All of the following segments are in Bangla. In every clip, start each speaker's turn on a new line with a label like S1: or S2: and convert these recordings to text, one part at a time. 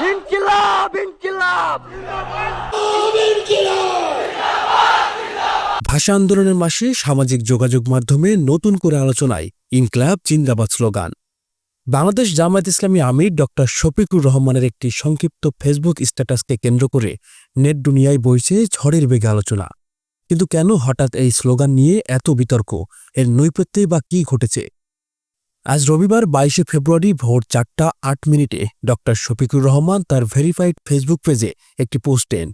S1: ইনকিলাব ইনকিলাব
S2: ভাষা আন্দোলনের মাসে সামাজিক যোগাযোগ মাধ্যমে নতুন করে আলোচনায় ইনকিলাব জিন্দাবাদ স্লোগান। বাংলাদেশ জামায়াত ইসলামী আমির ডক্টর শফিকুর রহমানের একটি সংক্ষিপ্ত ফেসবুক স্ট্যাটাসকে কেন্দ্র করে নেট দুনিয়ায় বইছে ঝড়ের বেগে আলোচনা। কিন্তু কেন হঠাৎ এই স্লোগান নিয়ে এত বিতর্ক? এর নৈপথ্যে বা কী ঘটেছে? আজ রবিবার ২২শে ফেব্রুয়ারি ভোর ৪টা ৮ মিনিটে ডক্টর শফিকুর রহমান তার ভেরিফাইড ফেসবুক পেজে একটি পোস্ট দেন।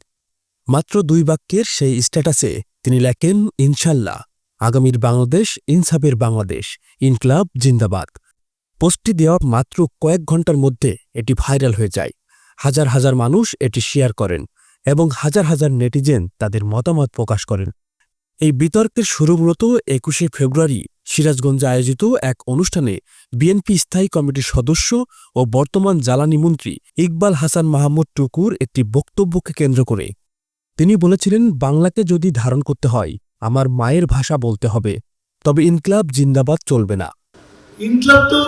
S2: মাত্র ২ বাক্যের সেই স্ট্যাটাসে তিনি লেখেন, ইনশাল্লাহ আগামীর বাংলাদেশ ইনসাফের বাংলাদেশ, ইনকিলাব জিন্দাবাদ। পোস্টটি দেওয়ার মাত্র কয়েক ঘণ্টার মধ্যে এটি ভাইরাল হয়ে যায়। হাজার হাজার মানুষ এটি শেয়ার করেন এবং হাজার হাজার নেটিজেন তাদের মতামত প্রকাশ করেন। এই বিতর্কের শুরু মূলত ২১শে ফেব্রুয়ারি সিরাজগঞ্জে আয়োজিত এক অনুষ্ঠানে বিএনপি স্থায়ী কমিটির সদস্য ও বর্তমান জ্বালানি মন্ত্রী ইকবাল হাসান মাহমুদ টুকুর একটি বক্তব্যকে কেন্দ্র করে। তিনি বলেছিলেন, বাংলাকে যদি ধারণ করতে হয় আমার মায়ের ভাষা বলতে হবে, তবে ইনকিলাব জিন্দাবাদ চলবে না।
S3: ইনকিলাব তো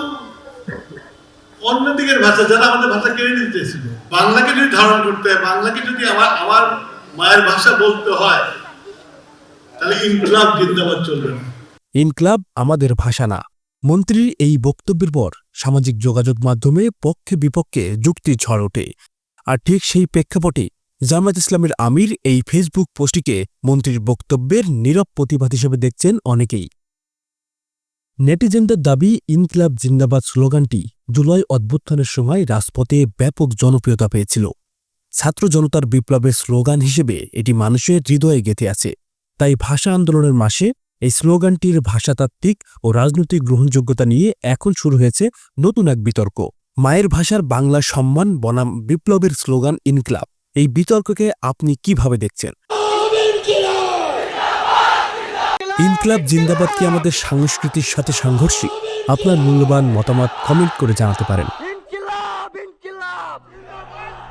S3: অন্যদিকের ভাষা, যারা আমাদের ভাষা কেড়ে নিতে চেয়েছিল। বাংলাকে যদি ধারণ করতে হয়, বাংলাকে যদি আমার মায়ের ভাষা বলতে হয়, তাহলে ইনকিলাব জিন্দাবাদ চলবে না।
S2: ইনকিলাব আমাদের ভাষা না। মন্ত্রীর এই বক্তব্যের পর সামাজিক যোগাযোগ মাধ্যমে পক্ষে বিপক্ষে যুক্তির ঝড় ওঠে। আর ঠিক সেই প্রেক্ষাপটে জামায়াত ইসলামের আমির এই ফেসবুক পোস্টটিকে মন্ত্রীর বক্তব্যের নীরব প্রতিবাদ হিসেবে দেখছেন অনেকেই। নেটিজেনদের দাবি, ইনকিলাব জিন্দাবাদ স্লোগানটি জুলাই অভ্যুত্থানের সময় রাজপথে ব্যাপক জনপ্রিয়তা পেয়েছিল। ছাত্র জনতার বিপ্লবের স্লোগান হিসেবে এটি মানুষের হৃদয়ে গেঁথে আছে। তাই ভাষা আন্দোলনের মাসে এই স্লোগানটির ভাষাতাত্ত্বিক ও রাজনৈতিক গ্রহণযোগ্যতা নিয়ে এখন শুরু হয়েছে নতুন এক বিতর্ক। মায়ের ভাষার বাংলা সম্মান বনাম বিপ্লবের স্লোগান ইনকিলাব। এই বিতর্ককে আপনি কিভাবে দেখছেন? ইনকিলাব জিন্দাবাদ কি আমাদের সংস্কৃতির সাথে সাংঘর্ষিক? আপনার মূল্যবান মতামত কমেন্ট করে জানাতে পারেন।